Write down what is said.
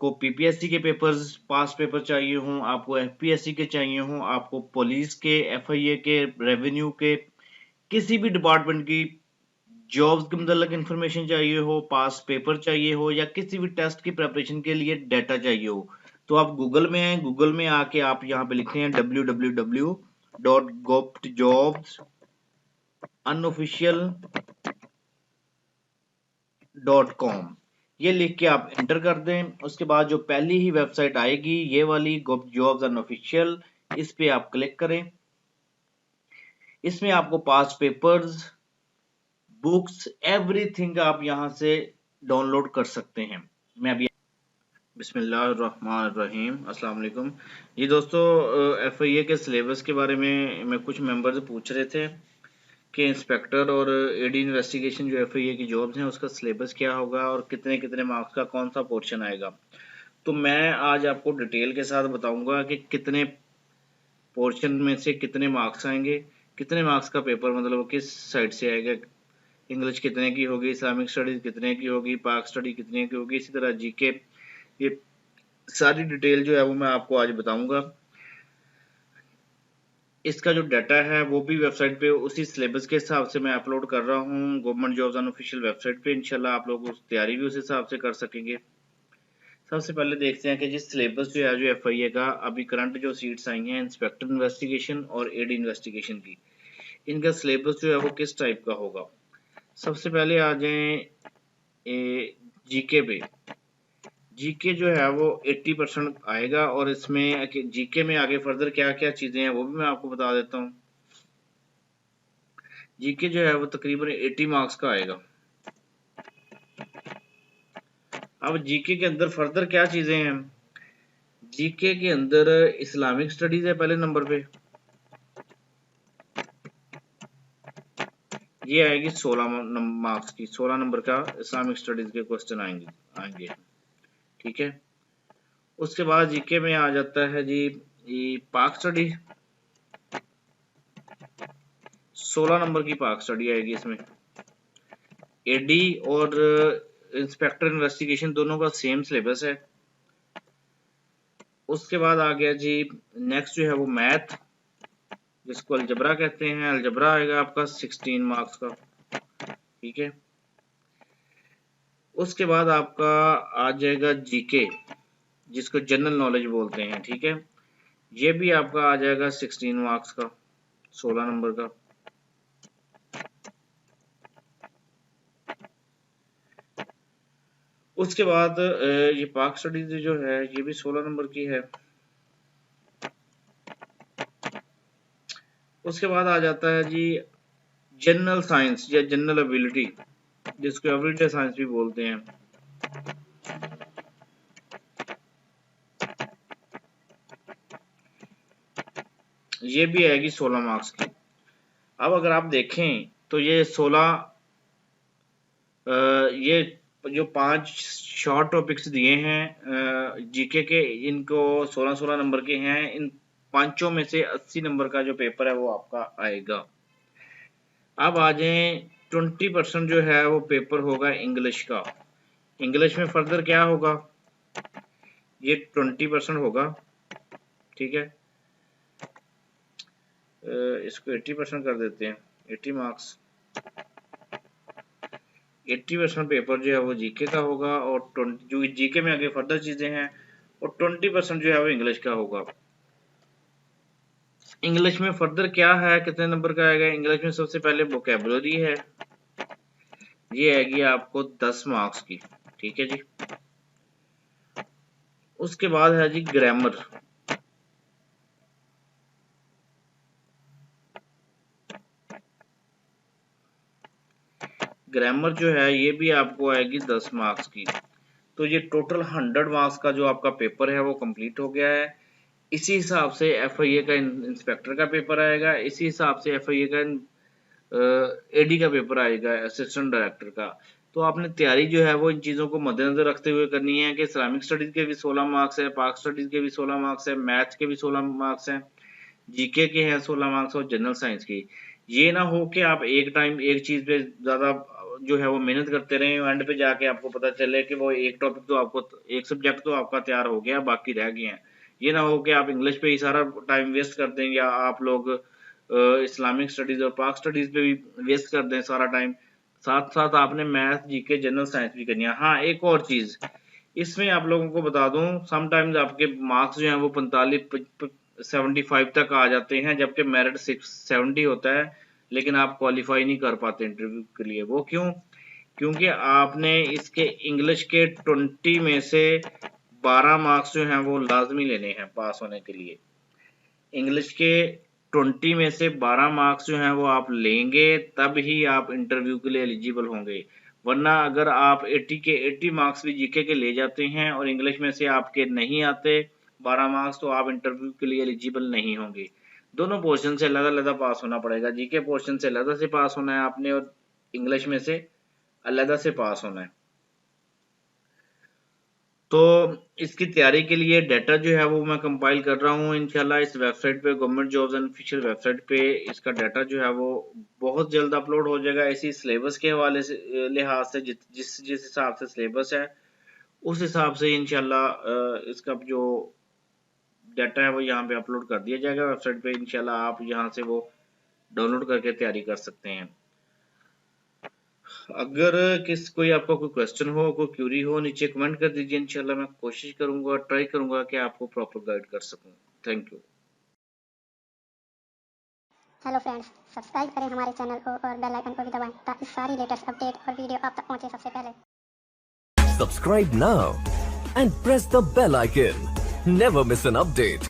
आपको पीपीएससी के पेपर्स पास पेपर चाहिए हों, आपको एफपीएससी के चाहिए हों, आपको पुलिस के, एफआईए के, रेवेन्यू के, किसी भी डिपार्टमेंट की जॉब्स के मतलब इंफॉर्मेशन चाहिए हो, पास पेपर चाहिए हो, या किसी भी टेस्ट की प्रिपरेशन के लिए डाटा चाहिए हो, तो आप गूगल में हैं, गूगल में आके आप यहाँ पे लिखते हैं www.govtjobsunofficial.com। ये लिख के आप एंटर कर दें। उसके बाद जो पहली ही वेबसाइट आएगी ये वाली जॉब्स अनऑफिशियल, इस पे आप क्लिक करें। इसमें आपको पास पेपर्स, बुक्स, एवरीथिंग आप यहाँ से डाउनलोड कर सकते हैं। मैं अभी बिस्मिल्लाहिर्रहमानिर्रहीम, अस्सलाम वालेकुम। जी दोस्तों, एफआईए के सिलेबस के बारे में कुछ मेंबर्स पूछ रहे थे कि इंस्पेक्टर और एडी इन्वेस्टिगेशन जो एफआईए की जॉब्स हैं उसका सिलेबस क्या होगा और कितने कितने मार्क्स का कौन सा पोर्शन आएगा। तो मैं आज आपको डिटेल के साथ बताऊंगा कि कितने पोर्शन में से कितने मार्क्स आएंगे, कितने मार्क्स का पेपर मतलब किस साइड से आएगा, इंग्लिश कितने की होगी, इस्लामिक स्टडीज कितने की होगी, पाक स्टडी कितने की होगी, इसी तरह जीके, ये सारी डिटेल जो है वो मैं आपको आज बताऊंगा। इसका जो डाटा है वो भी वेबसाइट पे उसी सिलेबस के हिसाब से मैं अपलोड कर रहा हूँ गवर्नमेंट जॉब्स अनऑफिशियल वेबसाइट पे। इंशाल्लाह आप लोग उस तैयारी भी उस हिसाब से कर सकेंगे। सबसे पहले देखते हैं कि जिस सिलेबस जो है जो एफआईए का अभी करंट जो सीट्स आई हैं इंस्पेक्टर इन्वेस्टिगेशन और एडी इन्वेस्टिगेशन की, इनका सिलेबस जो है वो किस टाइप का होगा। सबसे पहले आ जाए जीके पे। जीके जो है वो 80% आएगा और इसमें जीके में आगे फर्दर क्या क्या चीजें हैं वो भी मैं आपको बता देता हूँ। जीके जो है वो तकरीबन 80 मार्क्स का आएगा। अब जीके के अंदर फर्दर क्या चीजें हैं, जीके के अंदर इस्लामिक स्टडीज है पहले नंबर पे, ये आएगी 16 मार्क्स की, 16 नंबर का इस्लामिक स्टडीज के क्वेश्चन आएंगे। ठीक है, उसके बाद जीके में आ जाता है जी ये पाक स्टडी, 16 नंबर की पाक स्टडी आएगी इसमें। एडी और इंस्पेक्टर इन्वेस्टिगेशन दोनों का सेम सिलेबस है। उसके बाद आ गया जी नेक्स्ट जो है वो मैथ, जिसको अलजबरा कहते हैं। अलजबरा आएगा आपका 16 मार्क्स का। ठीक है, उसके बाद आपका आ जाएगा जीके, जिसको जनरल नॉलेज बोलते हैं। ठीक है, ये भी आपका आ जाएगा 16 मार्क्स का, 16 नंबर का। उसके बाद ये पाक स्टडीज जो है ये भी 16 नंबर की है। उसके बाद आ जाता है जी जनरल साइंस या जनरल एबिलिटी, जिसको एवरीडे साइंस भी बोलते हैं। ये भी आएगी 16 मार्क्स की। अब अगर आप देखें तो ये 16 ये जो 5 शॉर्ट टॉपिक्स दिए हैं जीके के, इनको 16-16 नंबर के हैं। इन पांचों में से 80 नंबर का जो पेपर है वो आपका आएगा। अब आ जाए 20% जो है वो पेपर होगा इंग्लिश का। इंग्लिश में फर्दर क्या होगा, ये 20% होगा। ठीक है, इसको 80% कर देते हैं, 80 मार्क्स। 80% पेपर जो है वो जीके का होगा और 20 जो जीके में आगे फर्दर चीजें हैं, और 20% जो है वो इंग्लिश का होगा। इंग्लिश में फर्दर क्या है, कितने नंबर का आएगा। इंग्लिश में सबसे पहले वोकेबुलरी है, ये आएगी आपको 10 मार्क्स की। ठीक है जी, उसके बाद है जी ग्रामर। ग्रामर जो है ये भी आपको आएगी 10 मार्क्स की। तो ये टोटल 100 मार्क्स का जो आपका पेपर है वो कंप्लीट हो गया है। इसी हिसाब से एफआईए का इंस्पेक्टर का पेपर आएगा, इसी हिसाब से एफआईए का एडी का पेपर आएगा, असिस्टेंट डायरेक्टर का। तो आपने तैयारी जो है वो इन चीज़ों को मद्देनजर रखते हुए करनी है कि इस्लामिक स्टडीज के भी 16 मार्क्स है, पाक स्टडीज के भी 16 मार्क्स है, मैथ्स के भी 16 मार्क्स हैं, जीके के हैं 16 मार्क्स और जनरल साइंस की। ये ना हो कि आप एक टाइम एक चीज़ पे ज़्यादा जो है वो मेहनत करते रहें, एंड पे जाके आपको पता चले कि वो एक टॉपिक तो आपको, एक सब्जेक्ट तो आपका तैयार हो गया, बाकी रह गए हैं। ये ना हो कि आप इंग्लिश पे ही सारा टाइम वेस्ट कर दें, या आप लोग इस्लामिक स्टडीज और पाक स्टडीज पे भी वेस्ट कर दें सारा टाइम। साथ साथ आपने मैथ, जीके, जनरल साइंस भी करनी है। हाँ, एक और चीज इसमें आप लोगों को बता दूं, समटाइम्स आपके मार्क्स जो हैं वो 45-75 तक आ जाते हैं, जबकि मेरिट 670 होता है, लेकिन आप क्वालिफाई नहीं कर पाते इंटरव्यू के लिए। वो क्यों? क्योंकि आपने इसके इंग्लिश के 20 में से 12 मार्क्स जो हैं वो लाजमी लेने हैं पास होने के लिए। इंग्लिश के 20 में से 12 मार्क्स जो हैं वो आप लेंगे, तब ही आप इंटरव्यू के लिए एलिजिबल होंगे। वरना अगर आप 80 के 80 मार्क्स भी जीके के ले जाते हैं और इंग्लिश में से आपके नहीं आते 12 मार्क्स, तो आप इंटरव्यू के लिए एलिजिबल नहीं होंगे। दोनों पोर्शन से अलग-अलग पास होना पड़ेगा। जीके पोर्शन से अलग से पास होना है आपने, और इंग्लिश में से अलग से पास होना है। तो इसकी तैयारी के लिए डाटा जो है वो मैं कंपाइल कर रहा हूँ इंशाल्लाह इस वेबसाइट पे, government jobs and official website पे इसका डाटा जो है वो बहुत जल्द अपलोड हो जाएगा। इसी सिलेबस के हवाले से लिहाज से जिस जिस हिसाब से सिलेबस है उस हिसाब से इंशाल्लाह इसका जो डाटा है वो यहाँ पे अपलोड कर दिया जाएगा वेबसाइट पे। इंशाल्लाह आप यहाँ से वो डाउनलोड करके तैयारी कर सकते हैं। अगर कोई आपका कोई क्वेश्चन हो, कोई क्यूरी हो, नीचे कमेंट कर दीजिए। इंशाल्लाह मैं कोशिश करूंगा, ट्राई करूंगा कि आपको प्रॉपर गाइड कर सकूं। Thank you. Hello friends, subscribe करें हमारे चैनल को और बेल आइकन को भी दबाएं ताकि सारी लेटेस्ट अपडेट और वीडियो आप तक पहुंचे सबसे पहले। Subscribe now and press the bell icon. Never miss an update.